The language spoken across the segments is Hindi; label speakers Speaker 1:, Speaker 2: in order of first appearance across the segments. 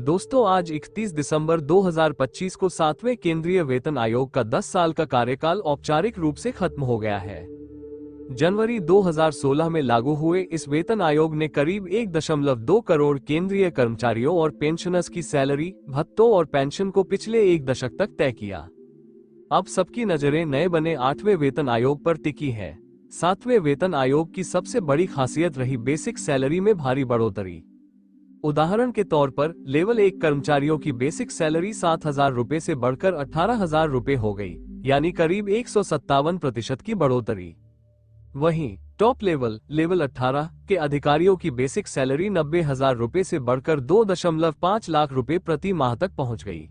Speaker 1: दोस्तों, आज 31 दिसंबर 2025 को 7वें केंद्रीय वेतन आयोग का 10 साल का कार्यकाल औपचारिक रूप से खत्म हो गया है। जनवरी 2016 में लागू हुए इस वेतन आयोग ने करीब 1.2 करोड़ केंद्रीय कर्मचारियों और पेंशनर्स की सैलरी, भत्तों और पेंशन को पिछले एक दशक तक तय किया। अब सबकी नजरें नए बने 8वें वेतन आयोग पर टिकी है। 7वें वेतन आयोग की सबसे बड़ी खासियत रही बेसिक सैलरी में भारी बढ़ोतरी। उदाहरण के तौर पर लेवल 1 कर्मचारियों की बेसिक सैलरी 7,000 रुपए से बढ़कर 18,000 रुपए हो गई, यानी करीब 157% की बढ़ोतरी। वहीं टॉप लेवल 18 के अधिकारियों की बेसिक सैलरी 90,000 रुपए से बढ़कर 2.5 लाख रुपए प्रति माह तक पहुंच गई।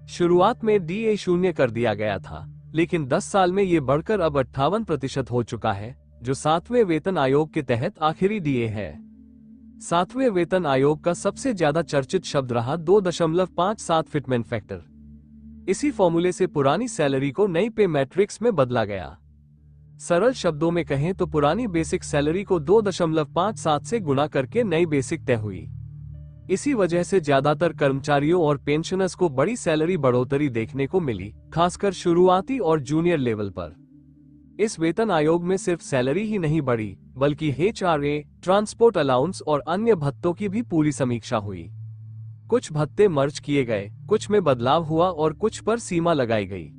Speaker 1: शुरुआत में डीए शून्य कर दिया गया था, लेकिन 10 साल में ये बढ़कर अब 58% हो चुका है, जो 7वें वेतन आयोग के तहत आखिरी डीए है। 7वें वेतन आयोग का सबसे ज्यादा चर्चित शब्द रहा 2.57 फिटमेंट फैक्टर। इसी फॉर्मूले से पुरानी सैलरी को नई पे मैट्रिक्स में बदला गया। सरल शब्दों में कहें तो पुरानी बेसिक सैलरी को 2.57 से गुणा करके नई बेसिक तय हुई। इसी वजह से ज्यादातर कर्मचारियों और पेंशनर्स को बड़ी सैलरी बढ़ोतरी देखने को मिली, खासकर शुरुआती और जूनियर लेवल पर। इस वेतन आयोग में सिर्फ सैलरी ही नहीं बढ़ी, बल्कि एचआरए, ट्रांसपोर्ट अलाउंस और अन्य भत्तों की भी पूरी समीक्षा हुई। कुछ भत्ते मर्ज किए गए, कुछ में बदलाव हुआ और कुछ पर सीमा लगाई गई।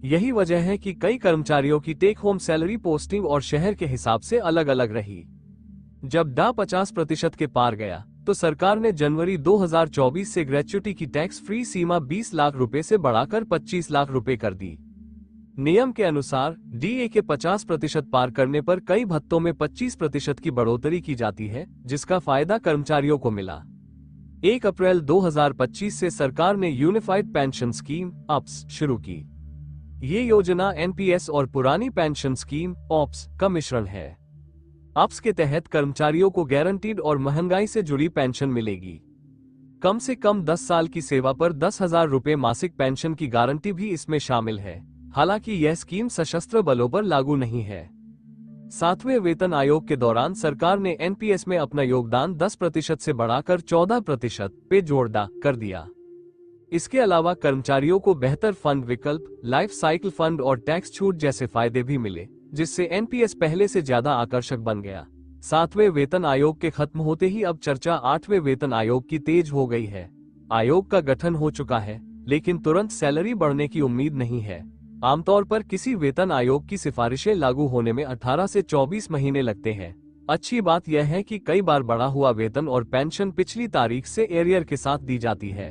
Speaker 1: यही वजह है कि कई कर्मचारियों की टेक होम सैलरी पोस्टिंग और शहर के हिसाब से अलग अलग रही। जब डा 50% के पार गया, तो सरकार ने जनवरी 2024 से ग्रेच्युटी की टैक्स फ्री सीमा 20 लाख रुपए से बढ़ाकर 25 लाख रुपए कर दी। नियम के अनुसार डीए के 50% पार करने पर कई भत्तों में 25% की बढ़ोतरी की जाती है, जिसका फायदा कर्मचारियों को मिला। 1 अप्रैल 2025 से सरकार ने यूनिफाइड पेंशन स्कीम (अप्स) शुरू की। ये योजना एनपीएस और पुरानी पेंशन स्कीम (ऑप्स) का मिश्रण है। अप्स के तहत कर्मचारियों को गारंटीड और महंगाई से जुड़ी पेंशन मिलेगी। कम से कम 10 साल की सेवा पर 10,000 रुपए मासिक पेंशन की गारंटी भी इसमें शामिल है। हालांकि यह स्कीम सशस्त्र बलों पर लागू नहीं है। 7वें वेतन आयोग के दौरान सरकार ने एनपीएस में अपना योगदान 10% से बढ़ाकर 14% पे जोड़ा कर दिया। इसके अलावा कर्मचारियों को बेहतर फंड विकल्प, लाइफ साइकिल फंड और टैक्स छूट जैसे फायदे भी मिले, जिससे एनपीएस पहले से ज्यादा आकर्षक बन गया। 7वें वेतन आयोग के खत्म होते ही अब चर्चा 8वें वेतन आयोग की तेज हो गई है। आयोग का गठन हो चुका है, लेकिन तुरंत सैलरी बढ़ने की उम्मीद नहीं है। आमतौर पर किसी वेतन आयोग की सिफारिशें लागू होने में 18 से 24 महीने लगते हैं। अच्छी बात यह है कि कई बार बढ़ा हुआ वेतन और पेंशन पिछली तारीख से एरियर के साथ दी जाती है।